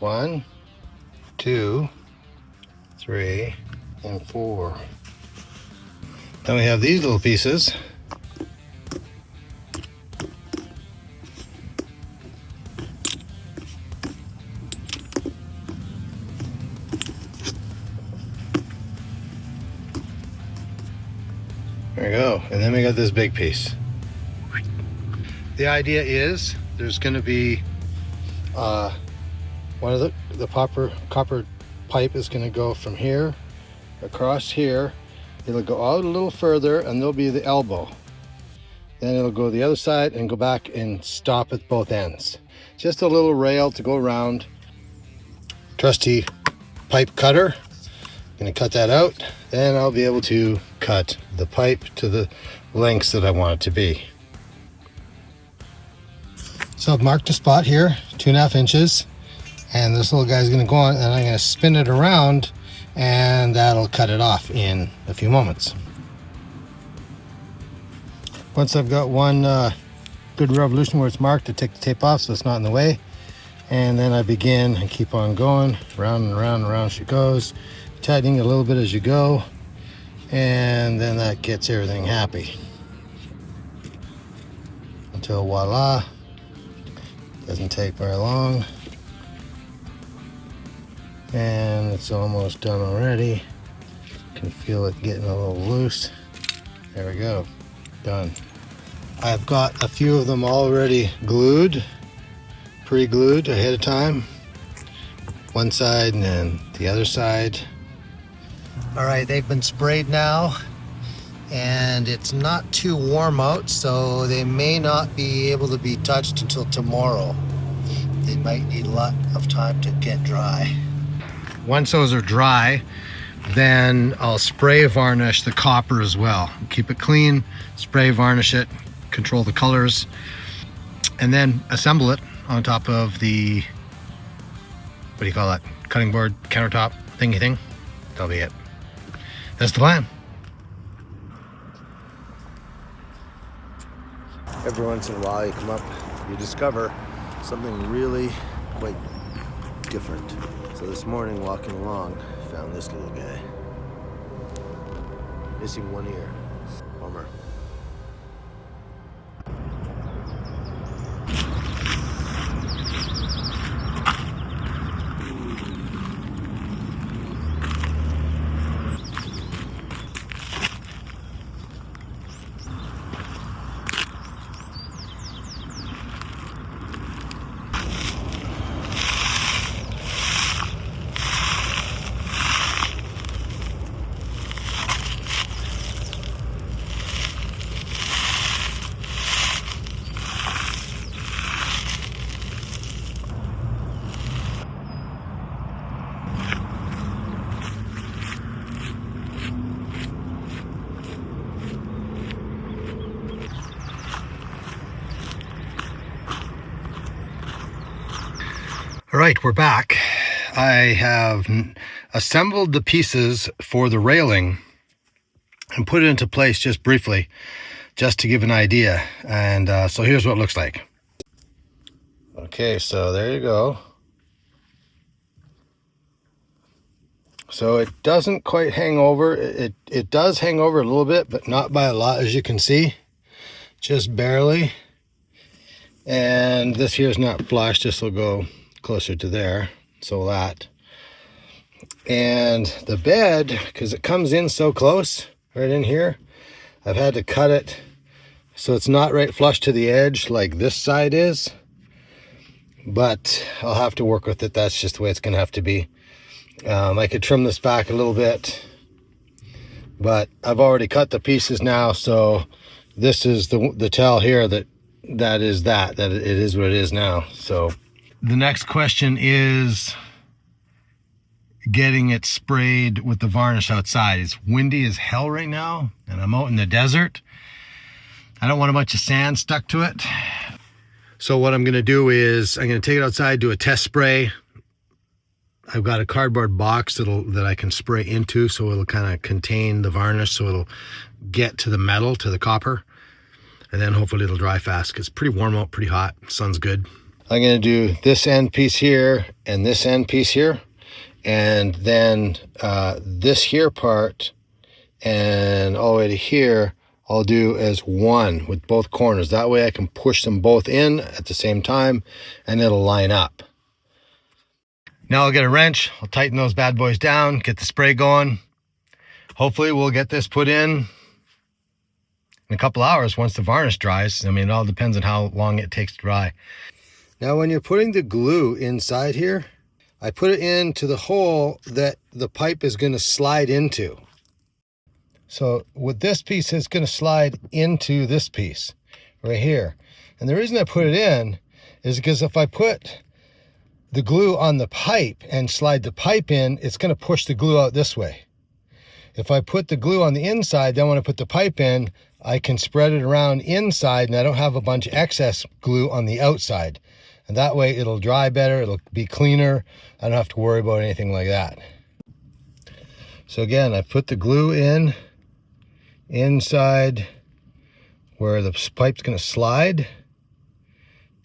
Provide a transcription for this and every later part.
1, 2, 3, and 4. Then we have these little pieces. There we go. And then we got this big piece. The idea is there's going to be one of the copper pipe is going to go from here across here. It'll go out a little further and there'll be the elbow. Then it'll go the other side and go back and stop at both ends. Just a little rail to go around. Trusty pipe cutter. Gonna cut that out. Then I'll be able to cut the pipe to the lengths that I want it to be. So I've marked a spot here, 2.5 inches. And this little guy's gonna go on and I'm gonna spin it around and that'll cut it off in a few moments. Once I've got one good revolution where it's marked, to take the tape off so it's not in the way. And then I begin and keep on going, round and round and round she goes, tightening a little bit as you go, and then that gets everything happy. Until voila, doesn't take very long. And it's almost done already. Can feel it getting a little loose. There we go, done. I've got a few of them already glued, pre-glued ahead of time. One side and then the other side. All right, they've been sprayed now and it's not too warm out, so they may not be able to be touched until tomorrow. They might need a lot of time to get dry. Once those are dry, then I'll spray varnish the copper as well. Keep it clean, spray varnish it, control the colors, and then assemble it on top of the, what do you call that, cutting board, countertop thingy thing. That'll be it. That's the plan. Every once in a while you come up, you discover something really quite different. So this morning, walking along, I found this little guy. Missing one ear. Bummer. All right, we're back. I have assembled the pieces for the railing and put it into place just briefly, just to give an idea. And so here's what it looks like. Okay, so there you go. So it doesn't quite hang over. It does hang over a little bit, but not by a lot, as you can see, just barely. And this here is not flush. This will go closer to there, so that. And the bed, because it comes in so close right in here, I've had to cut it so it's not right flush to the edge like this side is, but I'll have to work with it. That's just the way it's gonna have to be. I could trim this back a little bit, but I've already cut the pieces now, so this is the tell here that it is what it is now. So the next question is getting it sprayed with the varnish outside. It's windy as hell right now, and I'm out in the desert. I don't want a bunch of sand stuck to it. So what I'm gonna do is I'm gonna take it outside, do a test spray. I've got a cardboard box that I can spray into, so it'll kind of contain the varnish, so it'll get to the metal, to the copper, and then hopefully it'll dry fast, because it's pretty warm out, pretty hot, sun's good. I'm going to do this end piece here and this end piece here, and then this here part and all the way to here I'll do as one with both corners. That way I can push them both in at the same time and it'll line up. Now I'll get a wrench, I'll tighten those bad boys down, get the spray going. Hopefully we'll get this put in a couple hours once the varnish dries. I mean, it all depends on how long it takes to dry. Now when you're putting the glue inside here, I put it into the hole that the pipe is going to slide into. So with this piece, it's going to slide into this piece right here. And the reason I put it in is because if I put the glue on the pipe and slide the pipe in, it's going to push the glue out this way. If I put the glue on the inside, then when I put the pipe in, I can spread it around inside and I don't have a bunch of excess glue on the outside. And that way it'll dry better, it'll be cleaner. I don't have to worry about anything like that. So again, I put the glue in inside where the pipe's going to slide,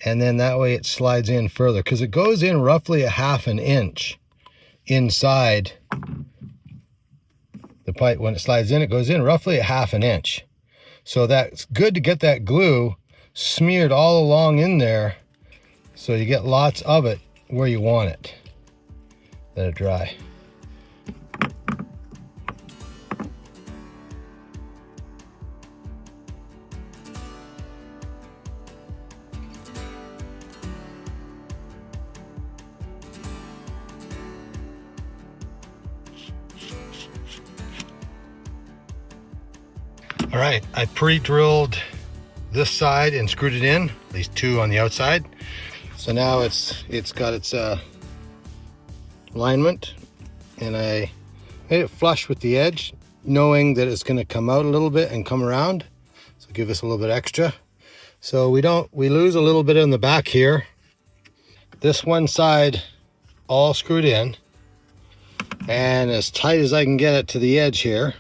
and then that way it slides in further because it goes in roughly a ½ an inch inside the pipe. When it slides in, it goes in roughly a ½ an inch. So that's good to get that glue smeared all along in there so you get lots of it where you want it. Let it dry. All right, I pre-drilled this side and screwed it in, at least 2 on the outside. So now it's got its alignment, and I made it flush with the edge, knowing that it's going to come out a little bit and come around. So give us a little bit extra. So we lose a little bit in the back here. This one side all screwed in, and as tight as I can get it to the edge here.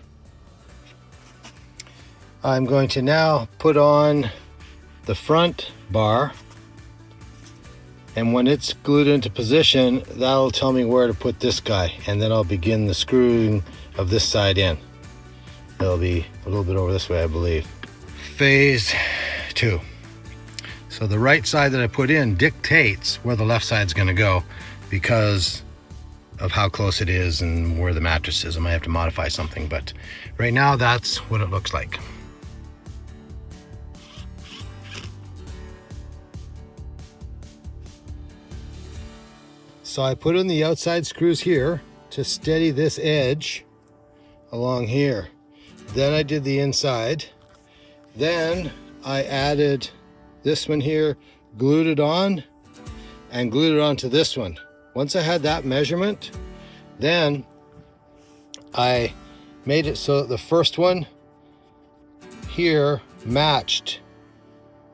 I'm going to now put on the front bar, and when it's glued into position, that'll tell me where to put this guy, and then I'll begin the screwing of this side in. It'll be a little bit over this way, I believe. Phase 2. So the right side that I put in dictates where the left side's going to go because of how close it is and where the mattress is. I might have to modify something, but right now that's what it looks like. So I put in the outside screws here to steady this edge along here. Then I did the inside. Then I added this one here, glued it on, and glued it onto this one. Once I had that measurement, then I made it so that the first one here matched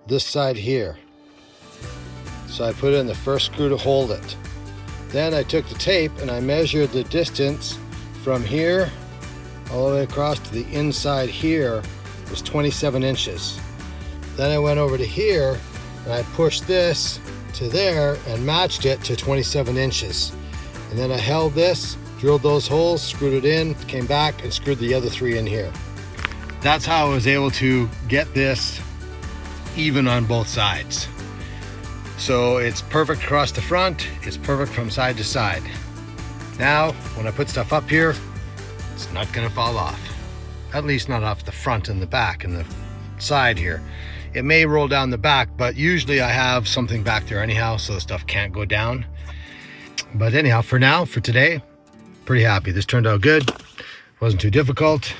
this side here. So I put in the first screw to hold it. Then I took the tape and I measured the distance from here all the way across to the inside here. It was 27 inches. Then I went over to here and I pushed this to there and matched it to 27 inches. And then I held this, drilled those holes, screwed it in, came back and screwed the other 3 in here. That's how I was able to get this even on both sides. So it's perfect across the front, it's perfect from side to side. Now, when I put stuff up here, it's not gonna fall off. At least not off the front and the back and the side here. It may roll down the back, but usually I have something back there anyhow, so the stuff can't go down. But anyhow, for now, for today, pretty happy. This turned out good, wasn't too difficult,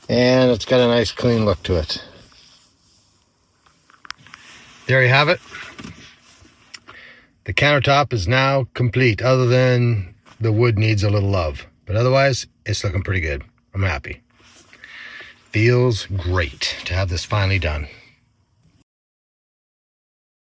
and it's got a nice clean look to it. There you have it. The countertop is now complete, other than the wood needs a little love. But otherwise, it's looking pretty good. I'm happy. Feels great to have this finally done.